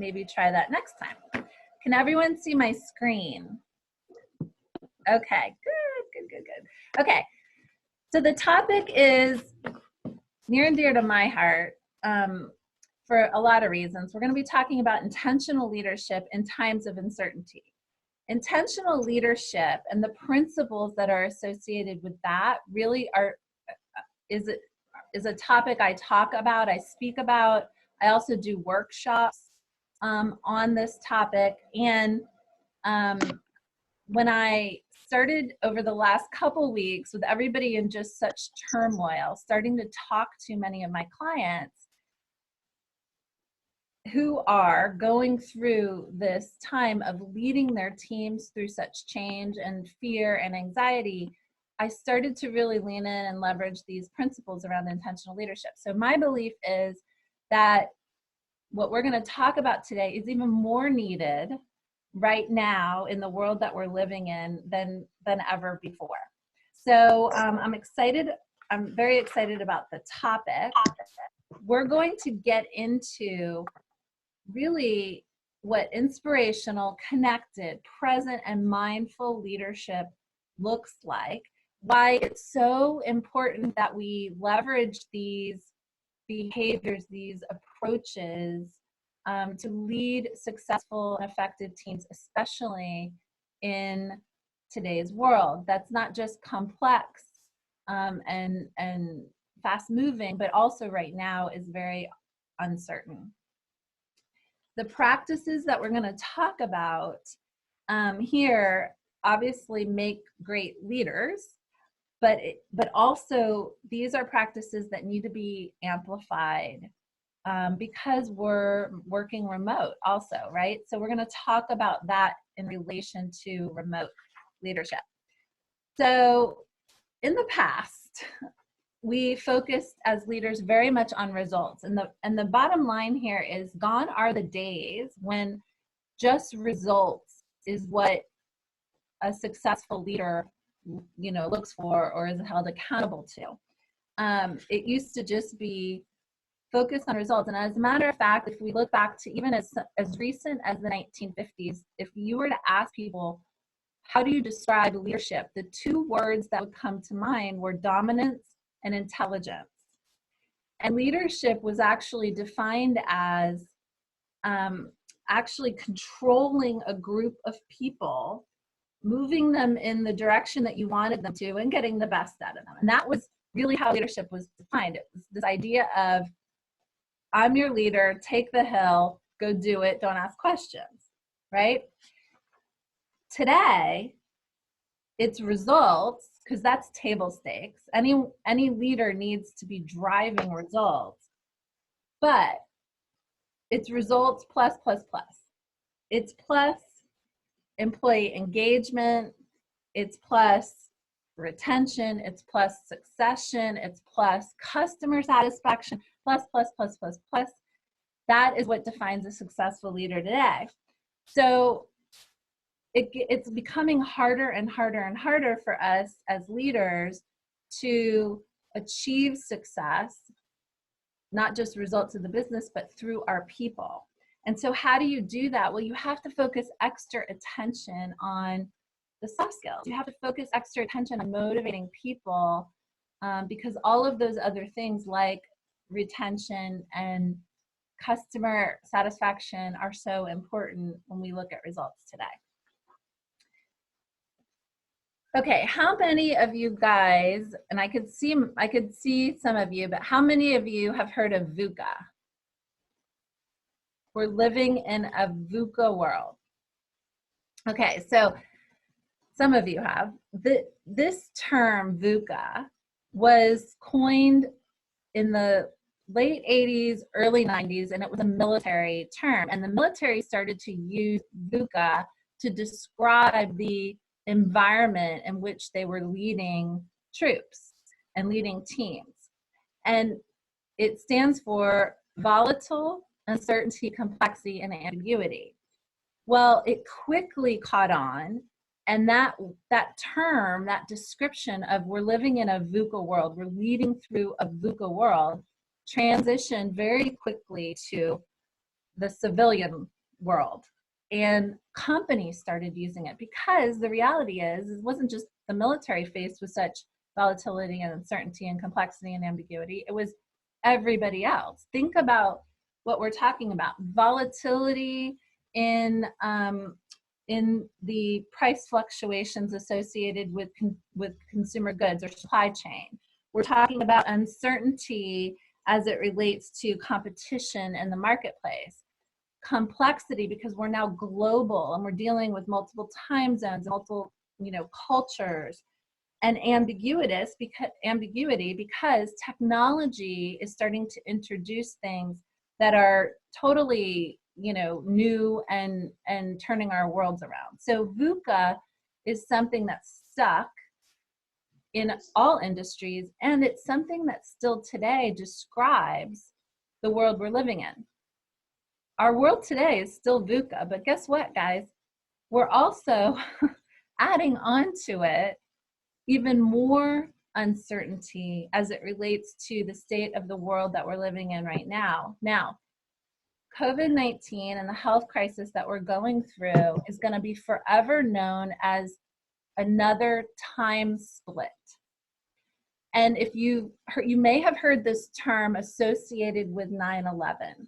maybe try that next time. Can everyone see my screen? Okay, good. Okay, so the topic is near and dear to my heart for a lot of reasons. We're going to be talking about intentional leadership in times of uncertainty. Intentional leadership and the principles that are associated with that really is a topic I talk about, I speak about. I also do workshops on this topic. And when I started over the last couple weeks with everybody in just such turmoil, starting to talk to many of my clients who are going through this time of leading their teams through such change and fear and anxiety, I started to really lean in and leverage these principles around intentional leadership. So my belief is that what we're going to talk about today is even more needed right now in the world that we're living in than ever before. So I'm excited. I'm very excited about the topic. We're going to get into really what inspirational, connected, present, and mindful leadership looks like, why it's so important that we leverage these behaviors, these approaches to lead successful and effective teams, especially in today's world. That's not just complex and fast moving, but also right now is very uncertain. The practices that we're going to talk about here obviously make great leaders, but also these are practices that need to be amplified because we're working remote also, right? So we're going to talk about that in relation to remote leadership. So in the past, we focused as leaders very much on results. And the bottom line here is gone are the days when just results is what a successful leader, looks for or is held accountable to. It used to just be focused on results. And as a matter of fact, if we look back to even as recent as the 1950s, if you were to ask people, how do you describe leadership? The two words that would come to mind were dominance and intelligence. And leadership was actually defined as actually controlling a group of people, moving them in the direction that you wanted them to, and getting the best out of them. And that was really how leadership was defined. It was this idea of, I'm your leader, take the hill, go do it, don't ask questions, right? Today, it's results, because that's table stakes. Any leader needs to be driving results, but it's results plus. It's plus employee engagement, it's plus retention, it's plus succession, it's plus customer satisfaction, plus. That is what defines a successful leader today. So it's becoming harder and harder for us as leaders to achieve success, not just results of the business, but through our people. And so how do you do that? Well, you have to focus extra attention on the soft skills. You have to focus extra attention on motivating people because all of those other things like retention and customer satisfaction are so important when we look at results today. Okay, how many of you guys, and I could see some of you, but how many of you have heard of VUCA? We're living in a VUCA world. Okay, so some of you have. This term, VUCA, was coined in the late 80s, early 90s, and it was a military term. And the military started to use VUCA to describe the environment in which they were leading troops and leading teams. And it stands for volatile, uncertainty, complexity, and ambiguity. Well, it quickly caught on, and that term, that description of we're living in a VUCA world, we're leading through a VUCA world, transitioned very quickly to the civilian world. And companies started using it because the reality is, it wasn't just the military faced with such volatility and uncertainty and complexity and ambiguity. It was everybody else. Think about what we're talking about: volatility in the price fluctuations associated with consumer goods or supply chain. We're talking about uncertainty as it relates to competition in the marketplace. Complexity because we're now global and we're dealing with multiple time zones, multiple, cultures, and ambiguity because technology is starting to introduce things that are totally, new and turning our worlds around. So VUCA is something that's stuck in all industries, and it's something that still today describes the world we're living in. Our world today is still VUCA, but guess what, guys? We're also adding on to it even more uncertainty as it relates to the state of the world that we're living in right now. Now, COVID-19 and the health crisis that we're going through is going to be forever known as another time split. And if you may have heard this term associated with 9/11.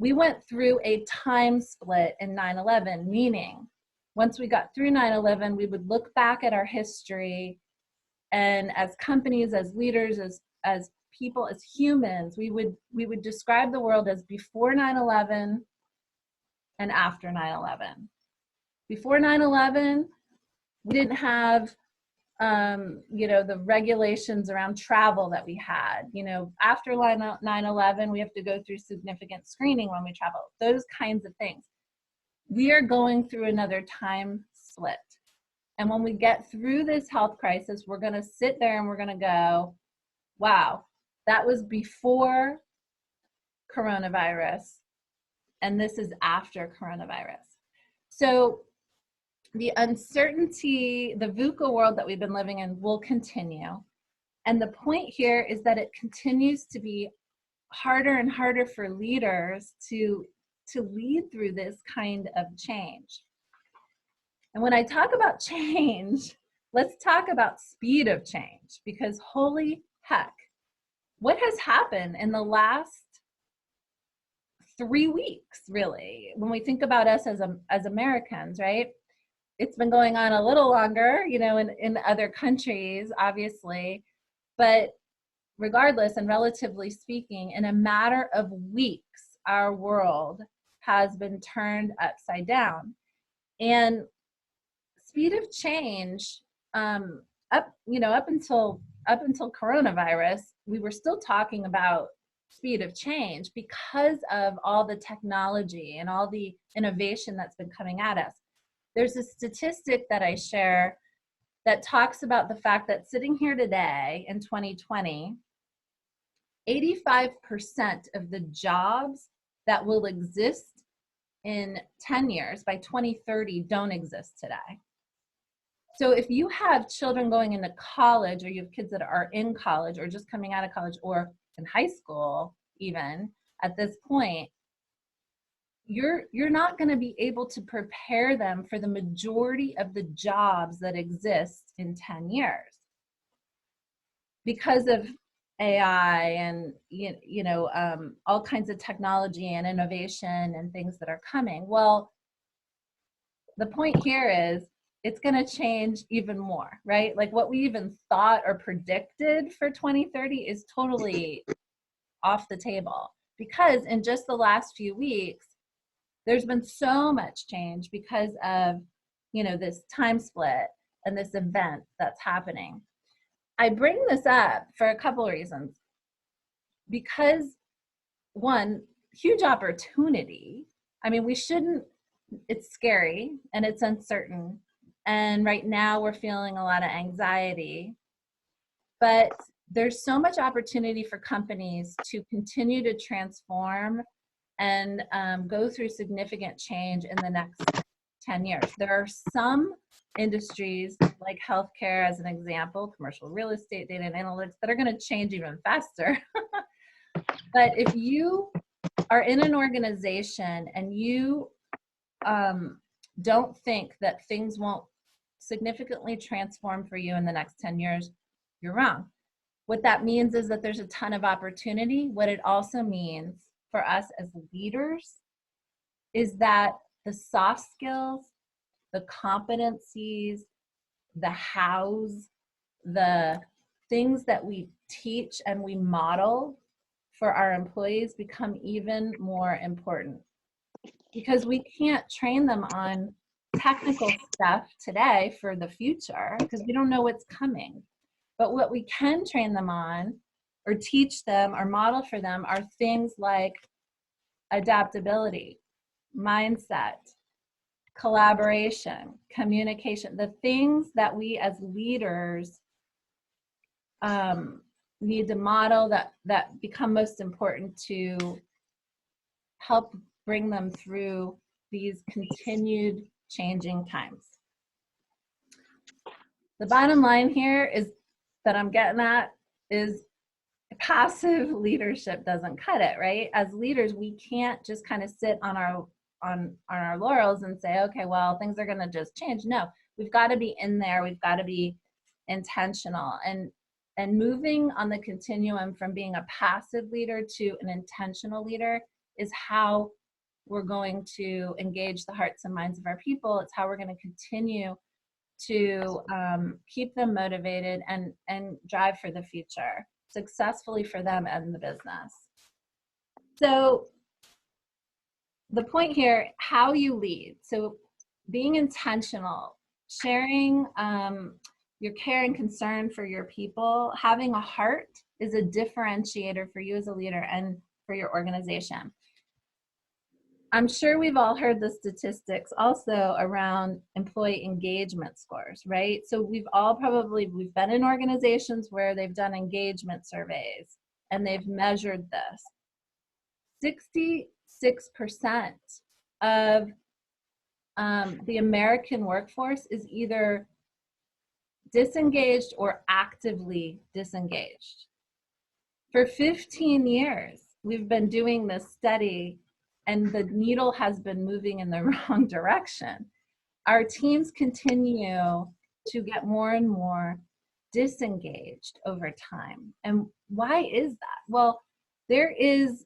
We went through a time split in 9/11, meaning once we got through 9/11, we would look back at our history, and as companies, as leaders, as people, as humans, we would describe the world as before 9/11 and after 9/11. Before 9/11, we didn't have the regulations around travel that we had. After 9/11, we have to go through significant screening when we travel, those kinds of things. We are going through another time split. And when we get through this health crisis, we're going to sit there and we're going to go, wow, that was before coronavirus, and this is after coronavirus. So the uncertainty, the VUCA world that we've been living in will continue. And the point here is that it continues to be harder and harder for leaders to lead through this kind of change. And when I talk about change, let's talk about speed of change, because holy heck, what has happened in the last 3 weeks, really, when we think about us as Americans, right? It's been going on a little longer, in other countries, obviously, but regardless, and relatively speaking, in a matter of weeks, our world has been turned upside down. And speed of change, up until coronavirus, we were still talking about speed of change because of all the technology and all the innovation that's been coming at us. There's a statistic that I share that talks about the fact that sitting here today in 2020, 85% of the jobs that will exist in 10 years, by 2030, don't exist today. So if you have children going into college, or you have kids that are in college or just coming out of college or in high school, even at this point, you're not going to be able to prepare them for the majority of the jobs that exist in 10 years because of AI and all kinds of technology and innovation and things that are coming. Well, the point here is it's going to change even more, right? Like what we even thought or predicted for 2030 is totally off the table, because in just the last few weeks, there's been so much change because of, this time split and this event that's happening. I bring this up for a couple of reasons. Because one, huge opportunity. I mean, it's scary and it's uncertain. And right now we're feeling a lot of anxiety. But there's so much opportunity for companies to continue to transform and go through significant change in the next 10 years. There are some industries like healthcare, as an example, commercial real estate, data and analytics, that are going to change even faster. But if you are in an organization and you don't think that things won't significantly transform for you in the next 10 years, you're wrong. What that means is that there's a ton of opportunity. What it also means for us as leaders is that the soft skills, the competencies, the hows, the things that we teach and we model for our employees become even more important, because we can't train them on technical stuff today for the future because we don't know what's coming. But what we can train them on or teach them or model for them are things like adaptability, mindset, collaboration, communication, the things that we as leaders need to model that become most important to help bring them through these continued changing times. The bottom line here is that I'm getting at is passive leadership doesn't cut it, right? As leaders, we can't just kind of sit on our laurels and say, okay, well, things are going to just change. No, we've got to be in there. We've got to be intentional, and moving on the continuum from being a passive leader to an intentional leader is how we're going to engage the hearts and minds of our people. It's how we're going to continue to keep them motivated and drive for the future successfully for them and the business. So the point here, how you lead. So being intentional, sharing your care and concern for your people, having a heart is a differentiator for you as a leader and for your organization. I'm sure we've all heard the statistics also around employee engagement scores, right? So we've been in organizations where they've done engagement surveys and they've measured this. 66% of the American workforce is either disengaged or actively disengaged. For 15 years, we've been doing this study and the needle has been moving in the wrong direction. Our teams continue to get more and more disengaged over time. And why is that? Well, there is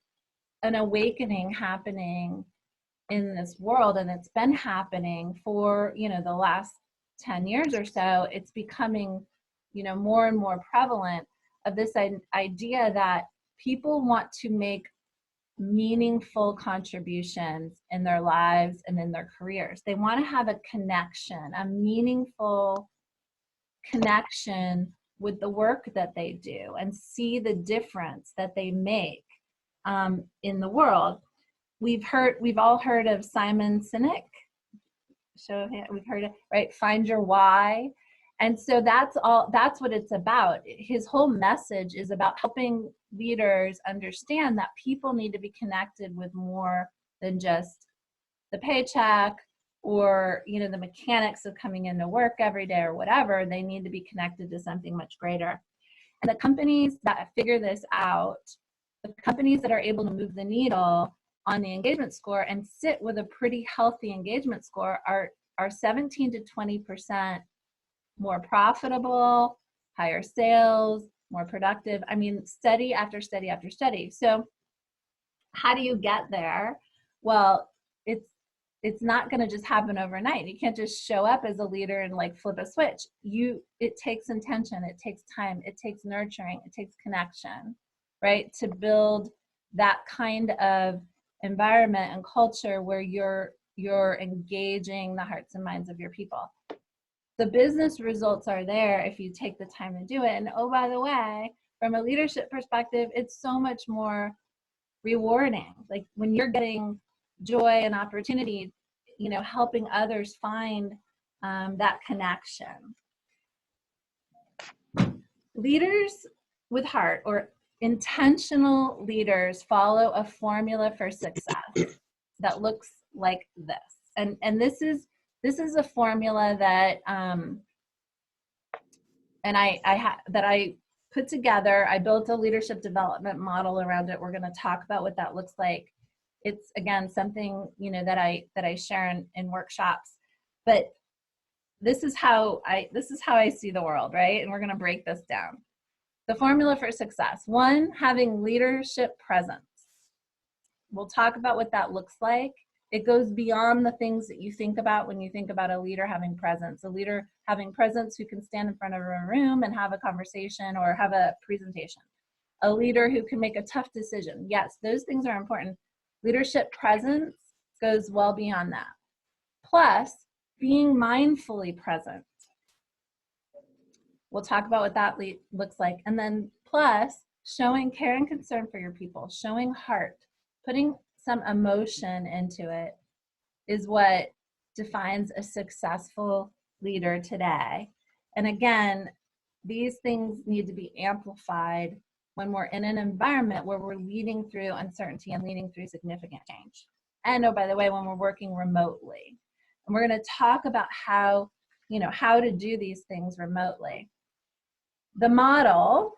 an awakening happening in this world, and it's been happening for, the last 10 years or so. It's becoming, more and more prevalent of this idea that people want to make meaningful contributions in their lives and in their careers. They want to have a connection, a meaningful connection with the work that they do and see the difference that they make in the world. We've all heard of Simon Sinek. We've heard it, right? Find your why. And so that's what it's about. His whole message is about helping leaders understand that people need to be connected with more than just the paycheck or, the mechanics of coming into work every day or whatever. They need to be connected to something much greater. And the companies that figure this out, the companies that are able to move the needle on the engagement score and sit with a pretty healthy engagement score are 17 to 20% more profitable, higher sales, more productive. I mean, study after study after study. So how do you get there? Well, it's not going to just happen overnight. You can't just show up as a leader and flip a switch. It takes intention, it takes time, it takes nurturing, it takes connection, right? To build that kind of environment and culture where you're engaging the hearts and minds of your people. The business results are there if you take the time to do it. And oh, by the way, from a leadership perspective, it's so much more rewarding. Like when you're getting joy and opportunity, helping others find that connection. Leaders with heart, or intentional leaders, follow a formula for success that looks like this. And this is a formula that I put together. I built a leadership development model around it. We're going to talk about what that looks like It's again something, you know, that I share in workshops. But this is how I see the world, right? And we're going to break this down. The formula for success: 1, having leadership presence. We'll talk about what that looks like. It goes beyond the things that you think about when you think about a leader having presence. A leader having presence who can stand in front of a room and have a conversation or have a presentation. A leader who can make a tough decision. Yes, those things are important. Leadership presence goes well beyond that. Plus, being mindfully present. We'll talk about what that looks like. And then plus, showing care and concern for your people, showing heart, putting some emotion into it is what defines a successful leader today. And again, these things need to be amplified when we're in an environment where we're leading through uncertainty and leading through significant change. And oh, by the way, when we're working remotely. And we're going to talk about how, you know, how to do these things remotely. The model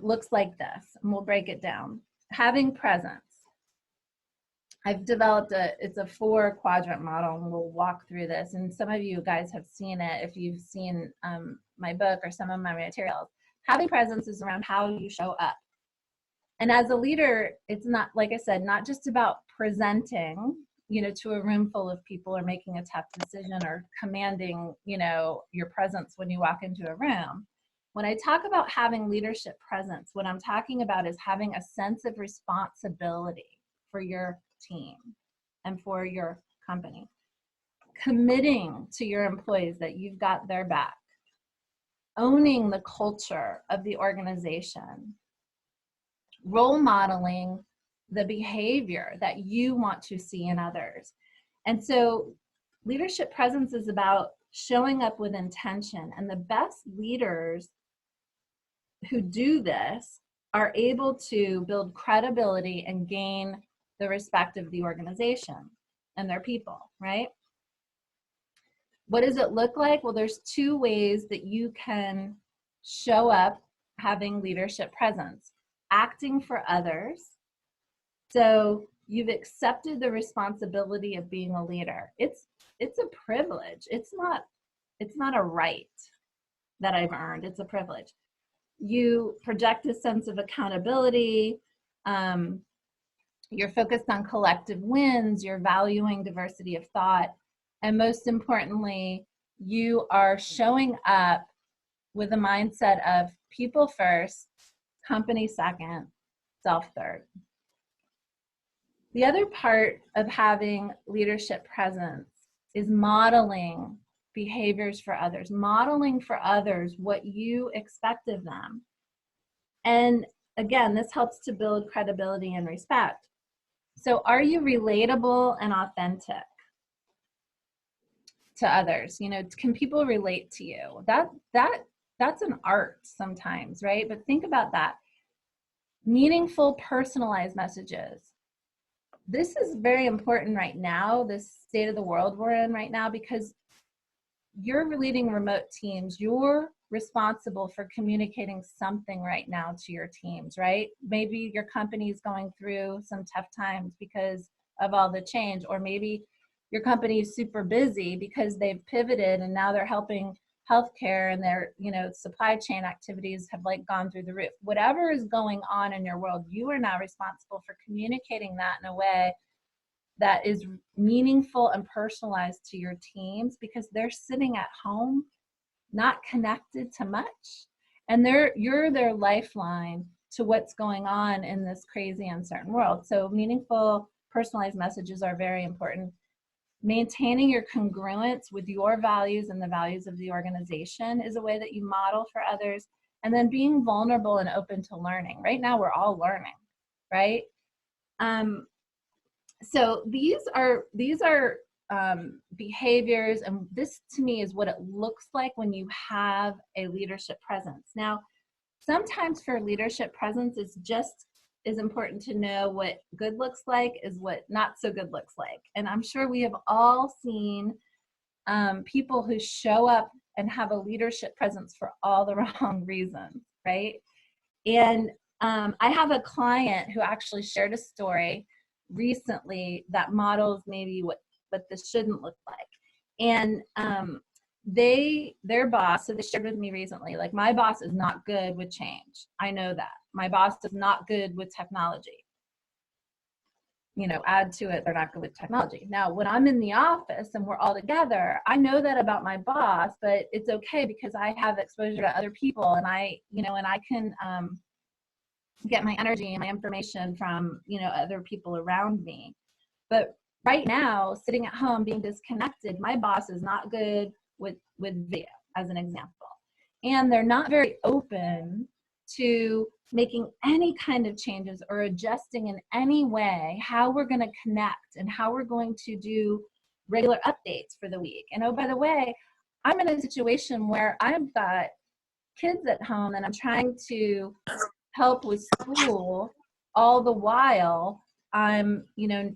looks like this, and we'll break it down. Having presence. I've developed it's a 4-quadrant model, and we'll walk through this. And some of you guys have seen it if you've seen my book or some of my materials. Having presence is around how you show up. And as a leader, it's not, like I said, not just about presenting, you know, to a room full of people or making a tough decision or commanding, you know, your presence when you walk into a room. When I talk about having leadership presence, what I'm talking about is having a sense of responsibility for your team and for your company. Committing to your employees that you've got their back. Owning the culture of the organization. Role modeling the behavior that you want to see in others. And so leadership presence is about showing up with intention. And the best leaders who do this are able to build credibility and gain the respect of the organization and their people, right? What does it look like? Well, there's 2 ways that you can show up having leadership presence. Acting for others. So you've accepted the responsibility of being a leader. It's a privilege. It's not a right that I've earned. It's a privilege. You project a sense of accountability. You're focused on collective wins. You're valuing diversity of thought. And most importantly, you are showing up with a mindset of people first, company second, self third. The other part of having leadership presence is modeling behaviors for others, modeling for others what you expect of them. And again, this helps to build credibility and respect. So are you relatable and authentic to others? You know, can people relate to you? That's an art sometimes, right? But think about that. Meaningful, personalized messages. This is very important right now, this state of the world we're in right now, because you're leading remote teams. You're responsible for communicating something right now to your teams, right? Maybe your company is going through some tough times because of all the change, or maybe your company is super busy because they've pivoted and now they're helping healthcare and their, you know, supply chain activities have like gone through the roof. Whatever is going on in your world, you are now responsible for communicating that in a way that is meaningful and personalized to your teams, because they're sitting at home, not connected to much, and you're their lifeline to what's going on in this crazy, uncertain world. So meaningful, personalized messages are very important. Maintaining your congruence with your values and the values of the organization is a way that you model for others. And then being vulnerable and open to learning. Right now, we're all learning, right? So these are behaviors, and this to me is what it looks like when you have a leadership presence. Now, sometimes for leadership presence, it's just as important to know what good looks like as what not so good looks like. And I'm sure we have all seen people who show up and have a leadership presence for all the wrong reasons, right? And I have a client who actually shared a story recently that models maybe what this shouldn't look like. And their boss, so they shared with me recently, like, my boss is not good with change. I know that. My boss is not good with technology. You know, add to it, they're not good with technology. Now, when I'm in the office and we're all together, I know that about my boss, but it's okay because I have exposure to other people, and I can get my energy and my information from, other people around me. But right now, sitting at home being disconnected, my boss is not good with video, as an example. And they're not very open to making any kind of changes or adjusting in any way how we're going to connect and how we're going to do regular updates for the week. And oh, by the way, I'm in a situation where I've got kids at home and I'm trying to help with school all the while I'm,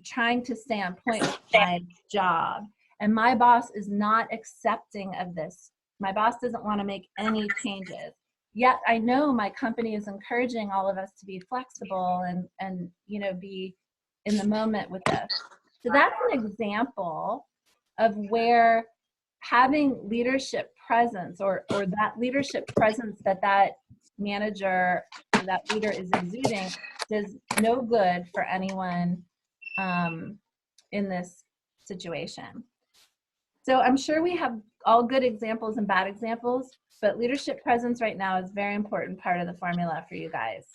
trying to stay on point with my job. And my boss is not accepting of this. My boss doesn't want to make any changes. Yet I know my company is encouraging all of us to be flexible and be in the moment with this. So that's an example of where having leadership presence or that leadership presence that manager or that leader is exuding does no good for anyone in this situation. So I'm sure we have all good examples and bad examples, but leadership presence right now is a very important part of the formula for you guys.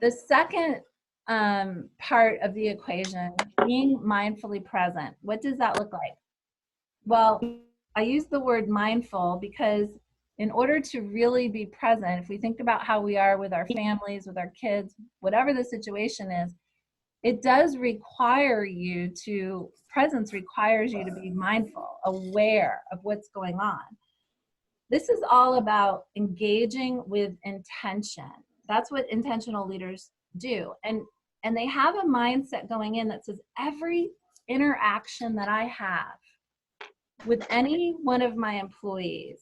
The second part of the equation, being mindfully present. What does that look like? Well, I use the word mindful because in order to really be present, if we think about how we are with our families, with our kids, whatever the situation is, it does require you to, presence requires you to be mindful, aware of what's going on. This is all about engaging with intention. That's what intentional leaders do. And they have a mindset going in that says every interaction that I have with any one of my employees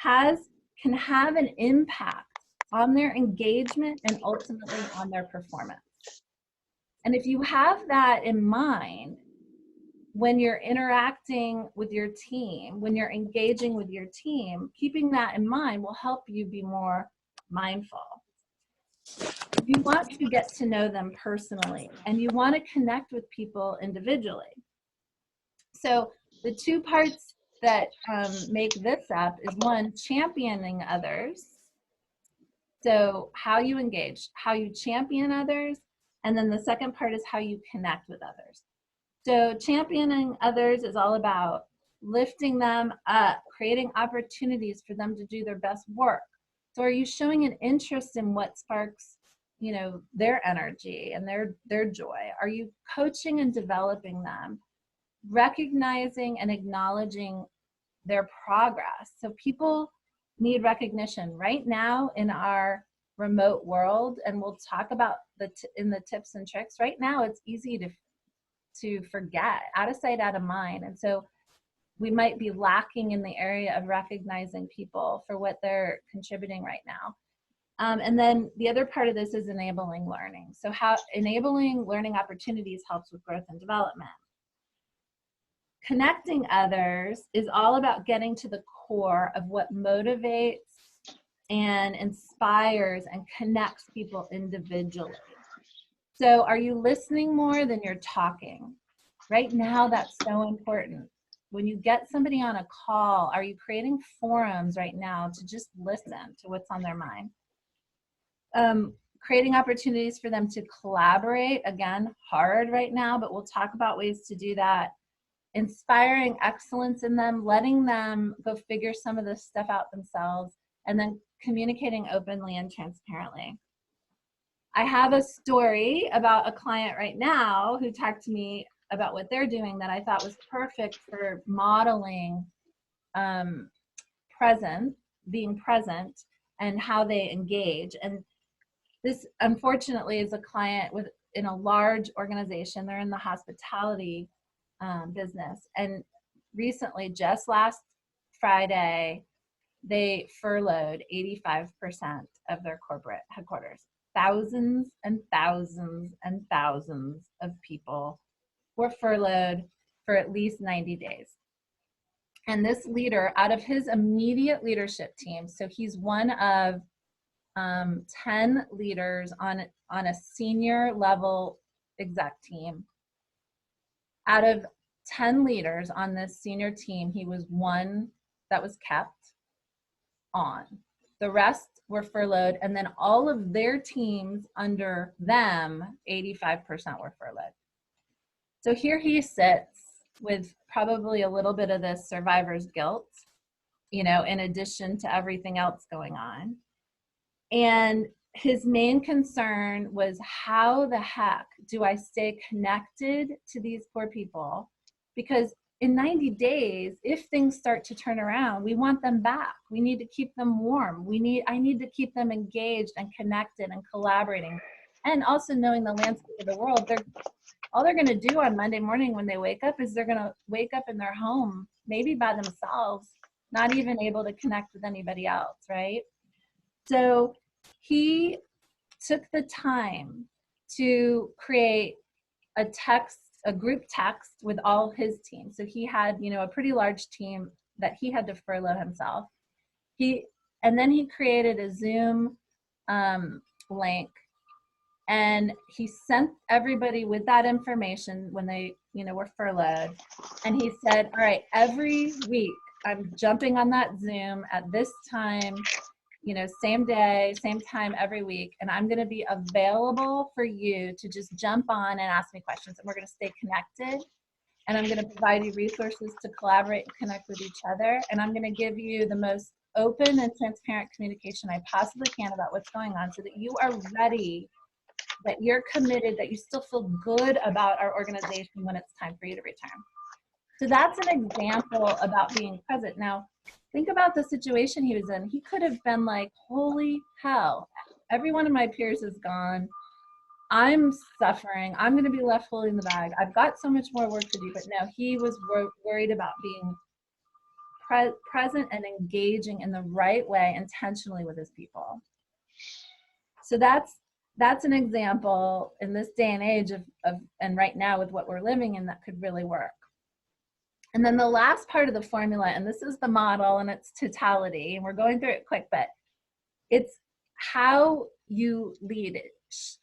can have an impact on their engagement and ultimately on their performance. And if you have that in mind, when you're interacting with your team, when you're engaging with your team, keeping that in mind will help you be more mindful. You want to get to know them personally, and you want to connect with people individually. So the two parts that make this up is, one, championing others. So how you engage, how you champion others, and then the second part is how you connect with others. So championing others is all about lifting them up, creating opportunities for them to do their best work. So are you showing an interest in what sparks, their energy and their joy? Are you coaching and developing them, recognizing and acknowledging their progress? So people need recognition right now in our remote world, and we'll talk about in the tips and tricks. Right now, it's easy to forget, out of sight, out of mind. And so we might be lacking in the area of recognizing people for what they're contributing right now. And then the other part of this is enabling learning. So how enabling learning opportunities helps with growth and development. Connecting others is all about getting to the core of what motivates and inspires and connects people individually. So are you listening more than you're talking? Right now, that's so important. When you get somebody on a call, are you creating forums right now to just listen to what's on their mind? Creating opportunities for them to collaborate, again, hard right now, but we'll talk about ways to do that. Inspiring excellence in them, letting them go figure some of this stuff out themselves, and then communicating openly and transparently. I have a story about a client right now who talked to me about what they're doing that I thought was perfect for modeling being present and how they engage. And this, unfortunately, is a client in a large organization. They're in the hospitality business. And recently, just last Friday, they furloughed 85% of their corporate headquarters. Thousands and thousands and thousands of people were furloughed for at least 90 days. And this leader, out of his immediate leadership team, so he's one of 10 leaders on a senior level exec team. Out of 10 leaders on this senior team, he was one that was kept on. The rest were furloughed, and then all of their teams under them, 85% were furloughed. So here he sits with probably a little bit of this survivor's guilt, you know, in addition to everything else going on. And his main concern was, how the heck do I stay connected to these poor people? Because in 90 days, if things start to turn around, we want them back. We need to keep them warm. I need to keep them engaged and connected and collaborating. And also knowing the landscape of the world, all they're going to do on Monday morning when they wake up is they're going to wake up in their home, maybe by themselves, not even able to connect with anybody else, right? So he took the time to create a group text with all his team. So he had, you know, a pretty large team that he had to furlough himself. And then he created a Zoom link, and he sent everybody with that information when they, you know, were furloughed. And he said, all right, every week I'm jumping on that Zoom at this time, you know, same day, same time every week, and I'm going to be available for you to just jump on and ask me questions, and we're going to stay connected, and I'm going to provide you resources to collaborate and connect with each other, and I'm going to give you the most open and transparent communication I possibly can about what's going on, so that you are ready, that you're committed, that you still feel good about our organization when it's time for you to return. So that's an example about being present. Now, think about the situation he was in. He could have been like, holy hell, every one of my peers is gone. I'm suffering. I'm going to be left holding the bag. I've got so much more work to do. But no, he was worried about being present and engaging in the right way, intentionally with his people. So that's an example in this day and age of and right now with what we're living in, that could really work. And then the last part of the formula, and this is the model and its totality, and we're going through it quick, but it's how you lead it,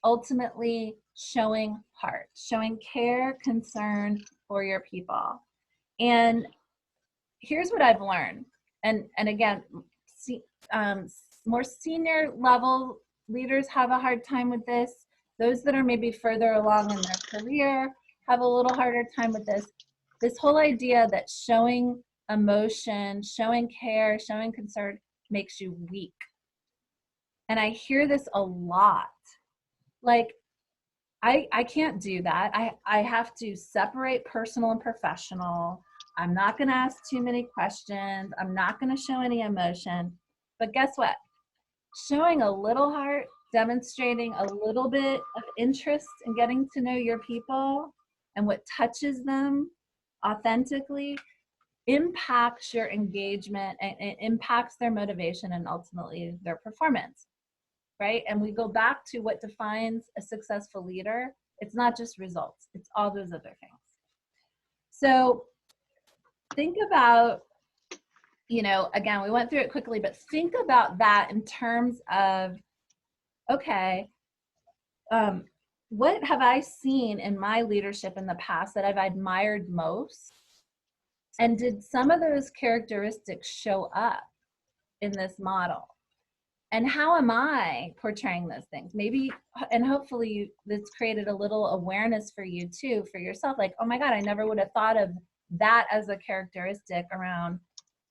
ultimately showing heart, showing care, concern for your people. And here's what I've learned. And again, more senior level leaders have a hard time with this. Those that are maybe further along in their career have a little harder time with this. This whole idea that showing emotion, showing care, showing concern makes you weak. And I hear this a lot. Like, I can't do that. I have to separate personal and professional. I'm not going to ask too many questions. I'm not going to show any emotion. But guess what? Showing a little heart, demonstrating a little bit of interest in getting to know your people and what touches them authentically impacts your engagement, and it impacts their motivation and ultimately their performance, right? And we go back to what defines a successful leader. It's not just results, it's all those other things. So think about, you know, again, we went through it quickly, but think about that in terms of, okay, what have I seen in my leadership in the past that I've admired most? And did some of those characteristics show up in this model? And how am I portraying those things? Maybe, and hopefully this created a little awareness for you too, for yourself, like, oh my God, I never would have thought of that as a characteristic around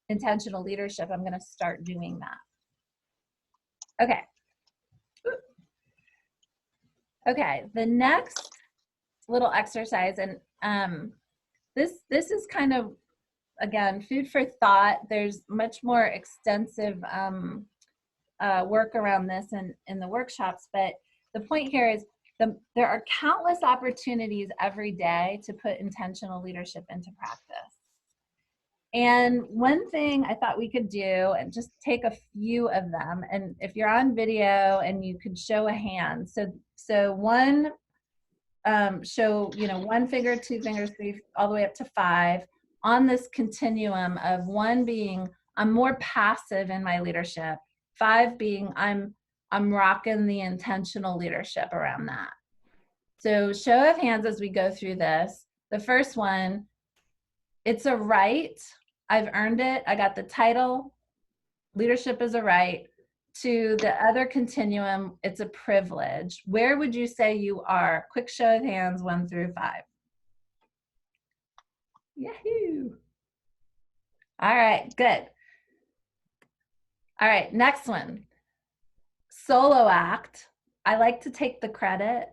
intentional leadership. I'm going to start doing that. Okay. Okay, the next little exercise, and this is kind of, again, food for thought. There's much more extensive work around this in the workshops, but the point here is there are countless opportunities every day to put intentional leadership into practice. And one thing I thought we could do, and just take a few of them, and if you're on video and you could show a hand. So one, show, one finger, two fingers, three, all the way up to five on this continuum of one being I'm more passive in my leadership, five being I'm rocking the intentional leadership around that. So show of hands as we go through this. The first one, it's a right. I've earned it. I got the title. Leadership is a right. To the other continuum, it's a privilege. Where would you say you are? Quick show of hands, 1 through 5. Yahoo! All right, good. All right, next one. Solo act. I like to take the credit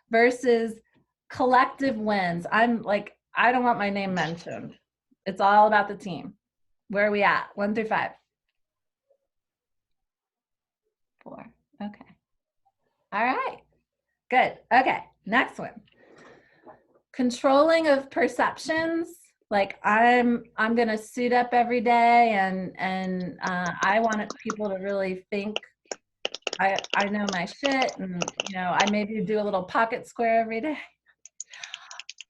versus collective wins. I'm like, I don't want my name mentioned. It's all about the team. Where are we at? 1 through 5. 4. Okay. All right. Good. Okay. Next one. Controlling of perceptions. Like I'm gonna suit up every day, and I want people to really think I know my shit, and I maybe do a little pocket square every day.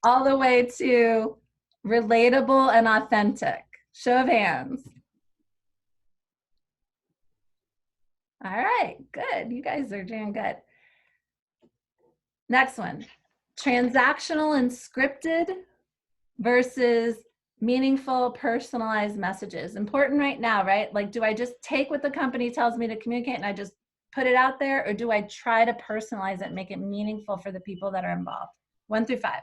All the way to relatable and authentic. Show of hands. All right, good. You guys are doing good. Next one, transactional and scripted versus meaningful, personalized messages. Important right now, right? Like, do I just take what the company tells me to communicate and I just put it out there, or do I try to personalize it, make it meaningful for the people that are involved? 1 through 5.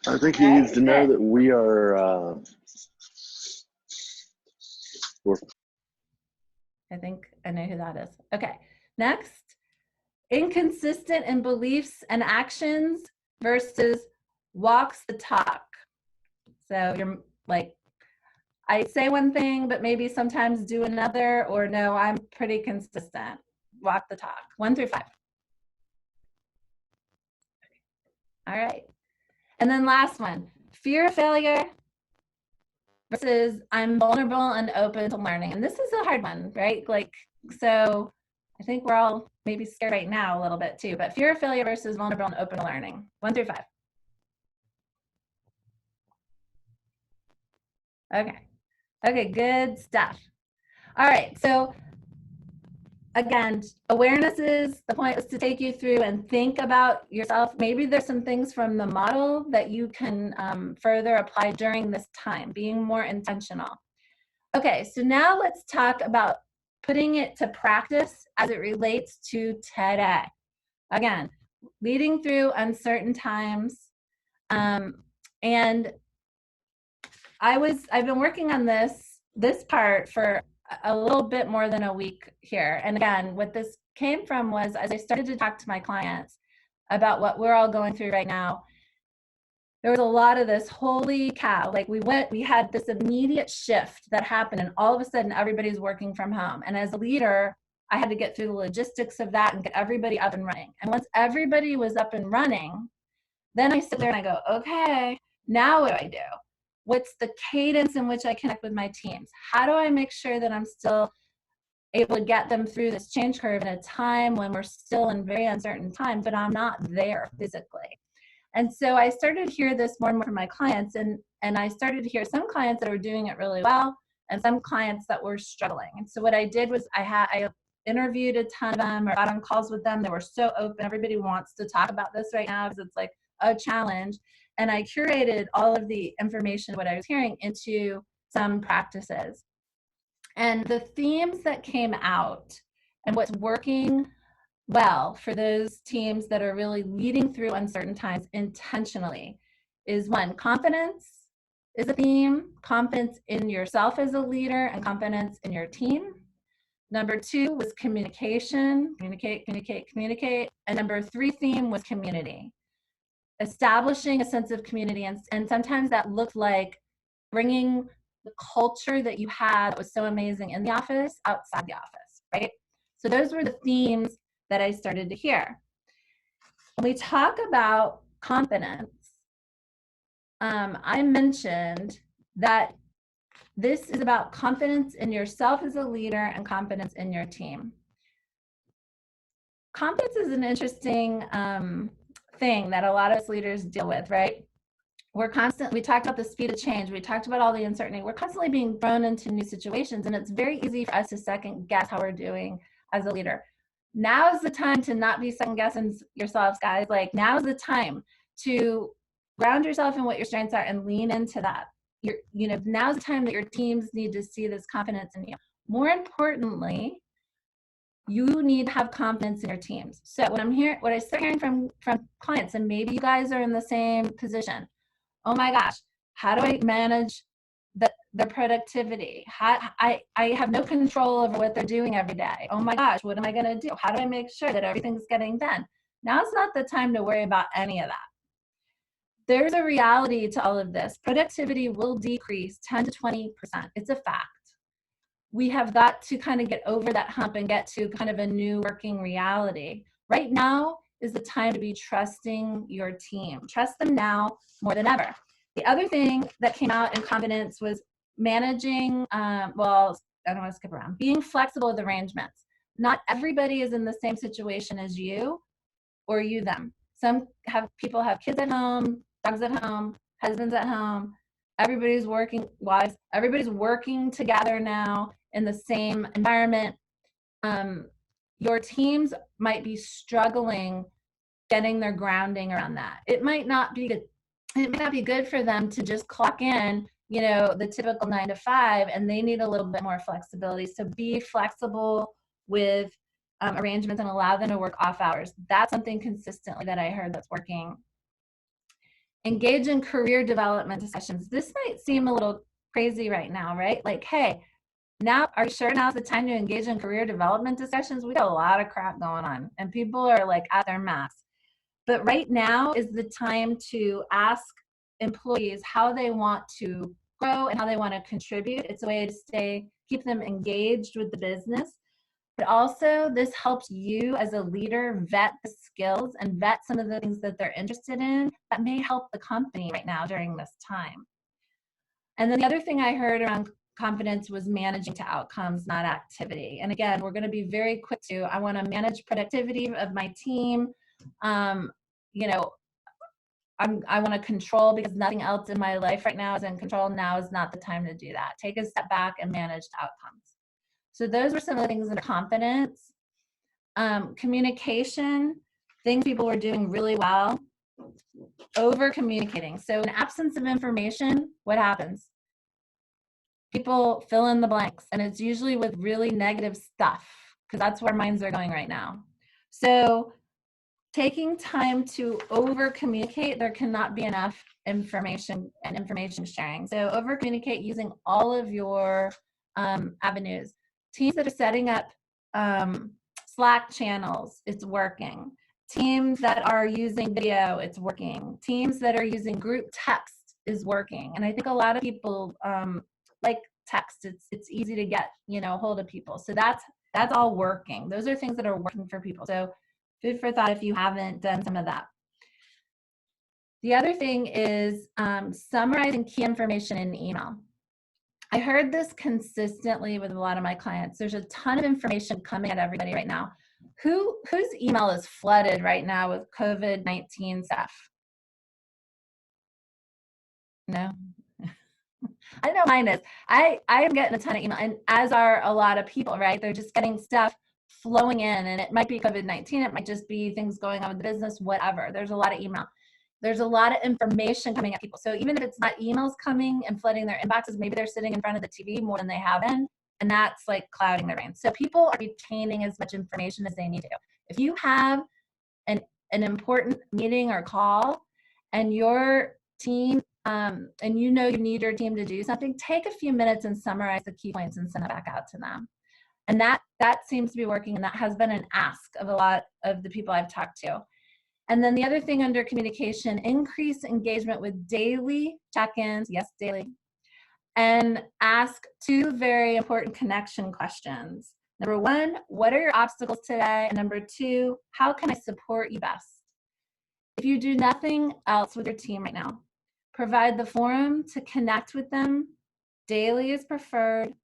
I think he needs to know that we are. I think I know who that is. Okay, next. Inconsistent in beliefs and actions versus walks the talk. So you're like, I say one thing, but maybe sometimes do another, or no, I'm pretty consistent. Walk the talk. 1 through 5. All right. And then last one, fear of failure versus I'm vulnerable and open to learning. And this is a hard one, right? Like, so I think we're all maybe scared right now a little bit too, but fear of failure versus vulnerable and open to learning. 1 through 5. Okay. Okay, good stuff. All right, so again, awareness is the point, is to take you through and think about yourself. Maybe there's some things from the model that you can further apply during this time, being more intentional. Okay, so now let's talk about putting it to practice as it relates to today. Again, leading through uncertain times. And I've been working on this part for a little bit more than a week here. And again, what this came from was as I started to talk to my clients about what we're all going through right now, there was a lot of this, holy cow, like we had this immediate shift that happened, and all of a sudden everybody's working from home. And as a leader, I had to get through the logistics of that and get everybody up and running. And once everybody was up and running, then I sit there and I go, okay, now what do I do? What's the cadence in which I connect with my teams? How do I make sure that I'm still able to get them through this change curve in a time when we're still in very uncertain times, but I'm not there physically? And so I started to hear this more and more from my clients, and I started to hear some clients that were doing it really well and some clients that were struggling. And so what I did was I interviewed a ton of them, or got on calls with them. They were so open. Everybody wants to talk about this right now because it's like a challenge. And I curated all of the information, what I was hearing, into some practices. And the themes that came out and what's working well for those teams that are really leading through uncertain times intentionally is, one, confidence is a theme, confidence in yourself as a leader and confidence in your team. Number 2 was communication, communicate. And number 3 theme was community. Establishing a sense of community, and sometimes that looked like bringing the culture that you had that was so amazing in the office outside the office, right? So those were the themes that I started to hear. when we talk about confidence, I mentioned that this is about confidence in yourself as a leader and confidence in your team. Confidence is an interesting thing that a lot of us leaders deal with, right? We talked about the speed of change. We talked about all the uncertainty. We're constantly being thrown into new situations, and it's very easy for us to second guess how we're doing as a leader. Now is the time to not be second guessing yourselves, guys. Like, now is the time to ground yourself in what your strengths are and lean into that. Now's the time that your teams need to see this confidence in you. More importantly, you need to have confidence in your teams. So what I start hearing from clients, and maybe you guys are in the same position. Oh my gosh, how do I manage the productivity? I have no control over what they're doing every day. Oh my gosh, what am I going to do? How do I make sure that everything's getting done? Now's not the time to worry about any of that. There's a reality to all of this. Productivity will decrease 10 to 20%. It's a fact. We have got to kind of get over that hump and get to kind of a new working reality. Right now is the time to be trusting your team. Trust them now more than ever. The other thing that came out in confidence was managing, I don't want to skip around, being flexible with arrangements. Not everybody is in the same situation as you or you them. Some people have kids at home, dogs at home, husbands at home. Everybody's working, wives, everybody's working together now in the same environment. Your teams might be struggling getting their grounding around that. It might not be good for them to just clock in, the typical 9 to 5, and they need a little bit more flexibility. So be flexible with arrangements and allow them to work off hours. That's something consistently that I heard that's working. Engage in career development discussions. This might seem a little crazy right now, right? Like, hey, are you sure now's the time to engage in career development discussions? We got a lot of crap going on and people are like at their max. But right now is the time to ask employees how they want to grow and how they want to contribute. It's a way to keep them engaged with the business. But also, this helps you as a leader vet the skills and vet some of the things that they're interested in that may help the company right now during this time. And then the other thing I heard around confidence was managing to outcomes, not activity. And again, we're going to be very quick I want to manage productivity of my team. I want to control because nothing else in my life right now is in control. Now is not the time to do that. Take a step back and manage the outcomes. So those were some of the things under confidence. Communication, things people were doing really well. Over communicating. So in absence of information, what happens? People fill in the blanks, and it's usually with really negative stuff because that's where minds are going right now. So taking time to over communicate, there cannot be enough information and information sharing. So over communicate using all of your avenues. Teams that are setting up Slack channels, it's working. Teams that are using video, it's working. Teams that are using group text is working. And I think a lot of people like text. It's easy to get hold of people. So that's all working. Those are things that are working for people. So food for thought if you haven't done some of that. The other thing is summarizing key information in email. I heard this consistently with a lot of my clients. There's a ton of information coming at everybody right now. Whose email is flooded right now with COVID-19 stuff? No? I know mine is. I am getting a ton of email, and as are a lot of people, right? They're just getting stuff flowing in, and it might be COVID-19. It might just be things going on with the business, whatever. There's a lot of email. There's a lot of information coming at people. So even if it's not emails coming and flooding their inboxes, maybe they're sitting in front of the TV more than they have been, and that's like clouding their brain. So people are retaining as much information as they need to. If you have an important meeting or call and your team and you need your team to do something, take a few minutes and summarize the key points and send it back out to them. And that seems to be working, and that has been an ask of a lot of the people I've talked to. And then the other thing under communication, increase engagement with daily check-ins, yes, daily, and ask 2 very important connection questions. Number 1, what are your obstacles today? And number 2, how can I support you best? If you do nothing else with your team right now, provide the forum to connect with them. Daily is preferred.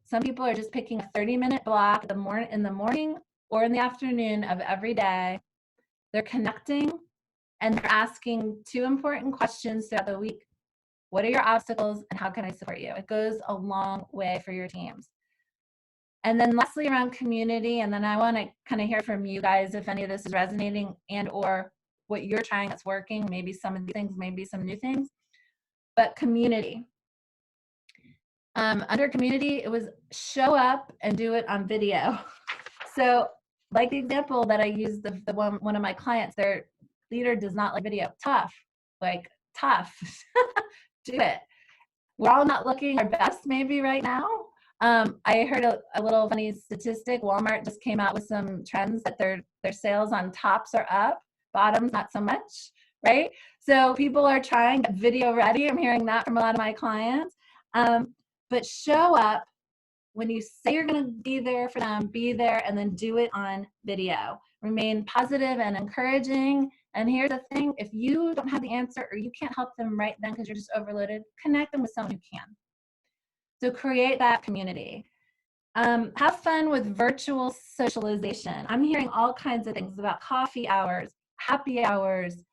Some people are just picking a 30-minute block in the morning or in the afternoon of every day. They're connecting and they're asking 2 important questions throughout the week. What are your obstacles and how can I support you? It goes a long way for your teams. And then lastly, around community, and then I want to kind of hear from you guys if any of this is resonating and or what you're trying that's working, maybe some of the things, maybe some new things. But community. Under community, it was show up and do it on video. So like the example that I used, the one of my clients, their leader does not like video. Tough, like tough. Do it. We're all not looking our best maybe right now. I heard a little funny statistic. Walmart just came out with some trends that their sales on tops are up, bottoms not so much, right? So people are trying to get video ready. I'm hearing that from a lot of my clients. But show up when you say you're going to be there for them, be there, and then do it on video. Remain positive and encouraging. And here's the thing, if you don't have the answer or you can't help them right then because you're just overloaded, connect them with someone who can. So create that community. Have fun with virtual socialization. I'm hearing all kinds of things about coffee hours, happy hours.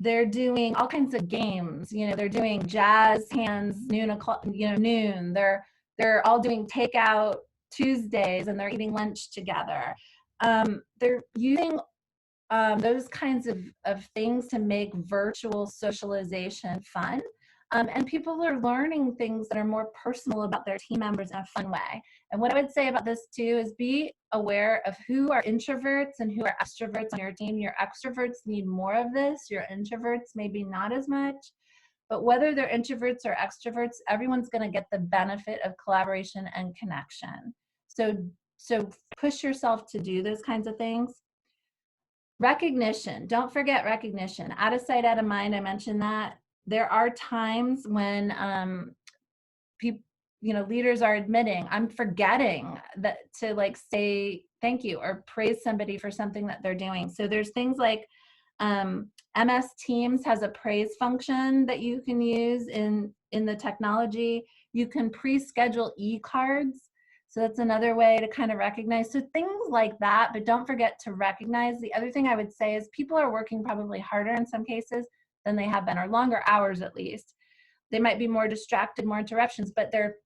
They're doing all kinds of games. They're doing jazz hands noon. They're all doing takeout Tuesdays and they're eating lunch together. They're using those kinds of things to make virtual socialization fun. And people are learning things that are more personal about their team members in a fun way. And what I would say about this too is be aware of who are introverts and who are extroverts on your team. Your extroverts need more of this. Your introverts maybe not as much. But whether they're introverts or extroverts, everyone's going to get the benefit of collaboration and connection. So push yourself to do those kinds of things. Recognition. Don't forget recognition. Out of sight, out of mind. I mentioned that. There are times when people, leaders are admitting, I'm forgetting that to say thank you or praise somebody for something that they're doing. So there's things like MS Teams has a praise function that you can use in the technology. You can pre-schedule e-cards. So that's another way to kind of recognize. So things like that, but don't forget to recognize. The other thing I would say is people are working probably harder in some cases than they have been, or longer hours at least. They might be more distracted, more interruptions, but they're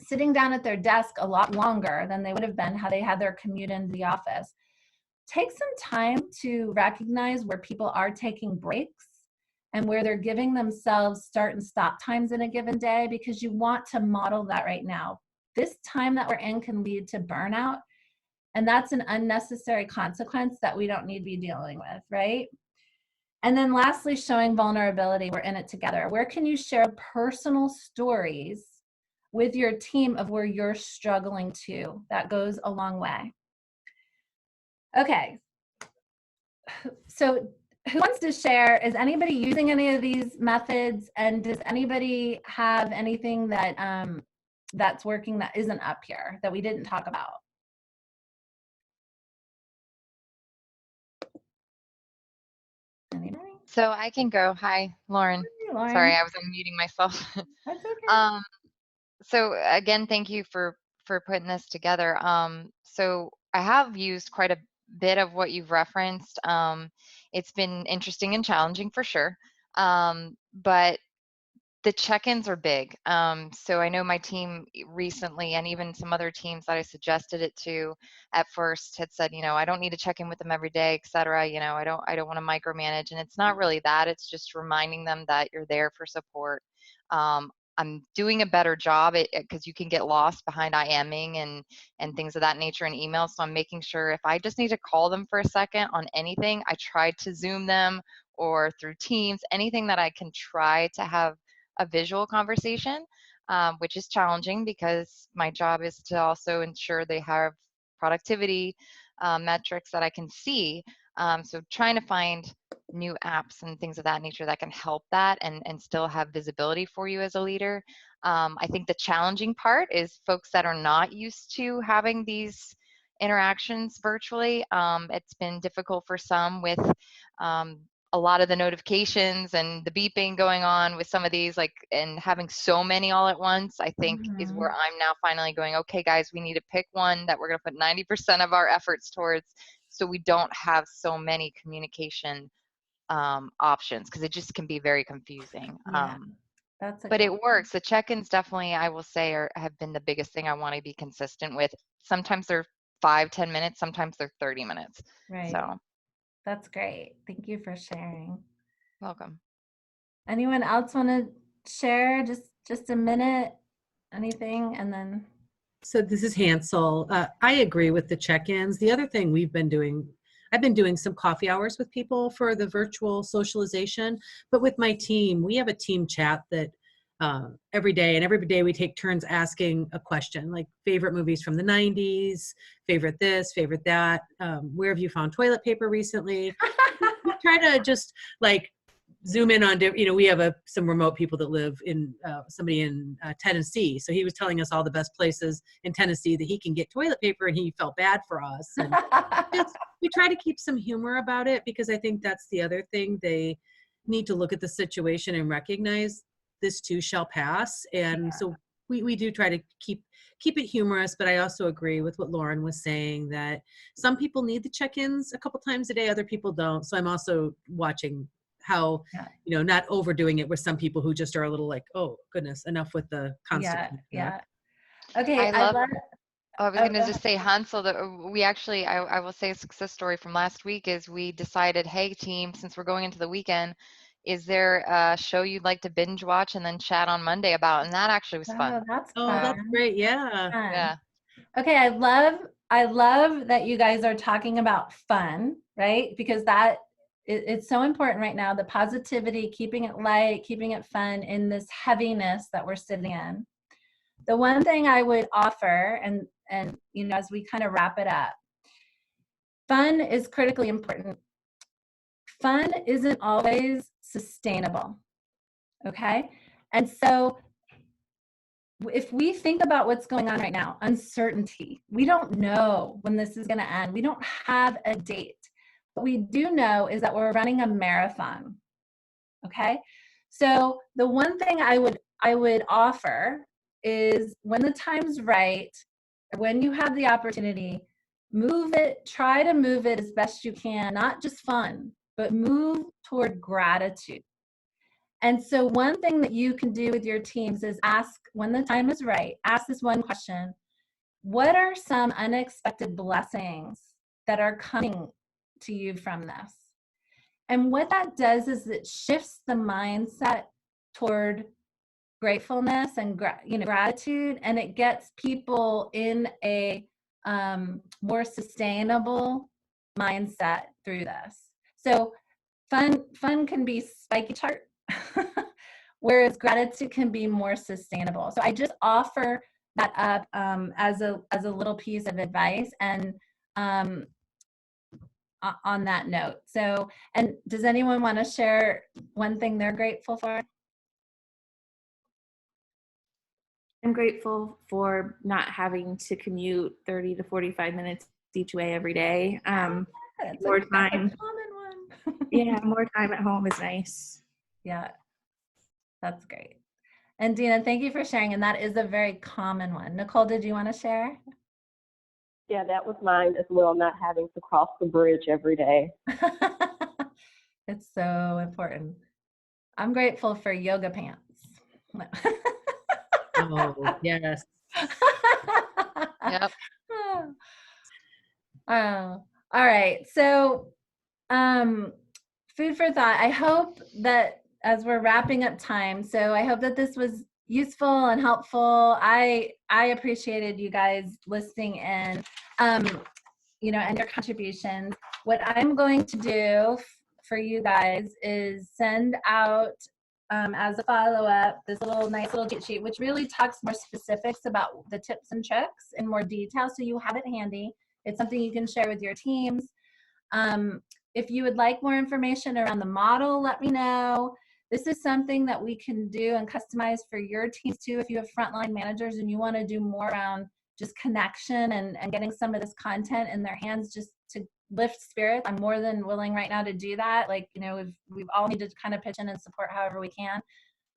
sitting down at their desk a lot longer than they would have been had they had their commute into the office. Take some time to recognize where people are taking breaks and where they're giving themselves start and stop times in a given day, because you want to model that right now. This time that we're in can lead to burnout, and that's an unnecessary consequence that we don't need to be dealing with, right? And then lastly, showing vulnerability. We're in it together. Where can you share personal stories with your team of where you're struggling too? That goes a long way. Okay. So who wants to share? Is anybody using any of these methods? And does anybody have anything that that's working that isn't up here that we didn't talk about? Anybody? So I can go. Hi, Lauren. Hey, Lauren. Sorry, I was unmuting myself. That's okay. So again, thank you for putting this together. So I have used quite a bit of what you've referenced. It's been interesting and challenging for sure. But the check-ins are big. So I know my team recently, and even some other teams that I suggested it to at first, had said, I don't need to check in with them every day, et cetera. I don't want to micromanage. And it's not really that. It's just reminding them that you're there for support. I'm doing a better job because you can get lost behind IMing and things of that nature in email. So I'm making sure if I just need to call them for a second on anything, I try to Zoom them or through Teams, anything that I can try to have a visual conversation, which is challenging because my job is to also ensure they have productivity metrics that I can see. So trying to find new apps and things of that nature that can help that and still have visibility for you as a leader. I think the challenging part is folks that are not used to having these interactions virtually. It's been difficult for some with a lot of the notifications and the beeping going on with some of these, like, and having so many all at once, I think is where I'm now finally going, okay, guys, we need to pick one that we're going to put 90% of our efforts towards, so we don't have so many communication options, because it just can be very confusing. Yeah, that's a But good it works. The check-ins definitely, I will say, have been the biggest thing I want to be consistent with. Sometimes they're 5-10 minutes, sometimes they're 30 minutes. Right. So That's great. Thank you for sharing. welcome. Anyone else want to share just a minute? Anything? And then So this is Hansel. I agree with the check-ins. The other thing I've been doing some coffee hours with people for the virtual socialization, but with my team, we have a team chat that every day, and every day we take turns asking a question, like favorite movies from the 90s, favorite this, favorite that, where have you found toilet paper recently? We try to just like zoom in on, we have some remote people that live in, somebody in Tennessee. So he was telling us all the best places in Tennessee that he can get toilet paper, and he felt bad for us. And we try to keep some humor about it, because I think that's the other thing. They need to look at the situation and recognize this too shall pass. And so we do try to keep it humorous, but I also agree with what Lauren was saying, that some people need the check-ins a couple times a day, other people don't. So I'm also watching how, not overdoing it with some people who just are a little like, oh goodness, enough with the constant feedback. Okay, I love I was going to just say, Hansel, that we actually, I will say a success story from last week is we decided, hey team, since we're going into the weekend, is there a show you'd like to binge watch and then chat on Monday about? And that actually was fun. That's that's great. Yeah. fun. Yeah. Okay, I love that you guys are talking about fun, right? Because it's so important right now, the positivity, keeping it light, keeping it fun in this heaviness that we're sitting in. The one thing I would offer, and as we kind of wrap it up, fun is critically important. Fun isn't always sustainable, okay? And so if we think about what's going on right now, uncertainty, we don't know when this is going to end. We don't have a date. What we do know is that we're running a marathon, okay? So the one thing I would offer is, when the time's right, when you have the opportunity, try to move it as best you can, not just fun, but move toward gratitude. And so one thing that you can do with your teams is ask, when the time is right, ask this one question: what are some unexpected blessings that are coming to you from this? And what that does is it shifts the mindset toward gratefulness and gratitude, and it gets people in a more sustainable mindset through this. So fun can be spiky chart, whereas gratitude can be more sustainable. So I just offer that up as a little piece of advice, and on that note. So, and does anyone want to share one thing they're grateful for? I'm grateful for not having to commute 30 to 45 minutes each way every day. More time. Yeah, more time at home is nice. Yeah, that's great. And Dina, thank you for sharing. And that is a very common one. Nicole, did you want to share? Yeah, that was mine as well, not having to cross the bridge every day. It's so important. I'm grateful for yoga pants. Oh, yes. Yep. All right. So, food for thought. I hope that as we're wrapping up time, so I hope that this was useful and helpful. I appreciated you guys listening in, and your contributions. What I'm going to do for you guys is send out, as a follow-up, this nice little cheat sheet, which really talks more specifics about the tips and tricks in more detail, so you have it handy. It's something you can share with your teams. If you would like more information around the model, let me know. This is something that we can do and customize for your teams too. If you have frontline managers and you want to do more around just connection and getting some of this content in their hands just to lift spirits, I'm more than willing right now to do that. Like, you know, we've all need to kind of pitch in and support however we can.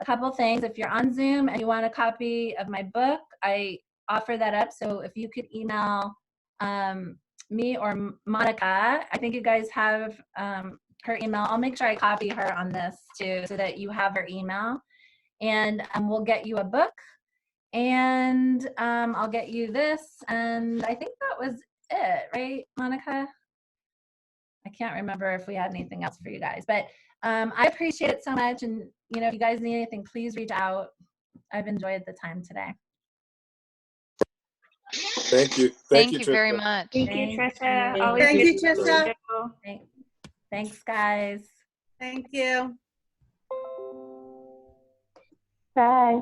A couple things, if you're on Zoom and you want a copy of my book, I offer that up. So if you could email me or Monica, I think you guys have her email. I'll make sure I copy her on this too, so that you have her email, and we'll get you a book, and I'll get you this, and I think that was it, right, Monica? I can't remember if we had anything else for you guys, but I appreciate it so much. And, you know, if you guys need anything, please reach out. I've enjoyed the time today. Thank you. Thank you, you very Trisha. much. Thank you, Thank Trisha. you. Always Thank good you, to see Trisha. you. Thanks, guys. Thank you. Bye.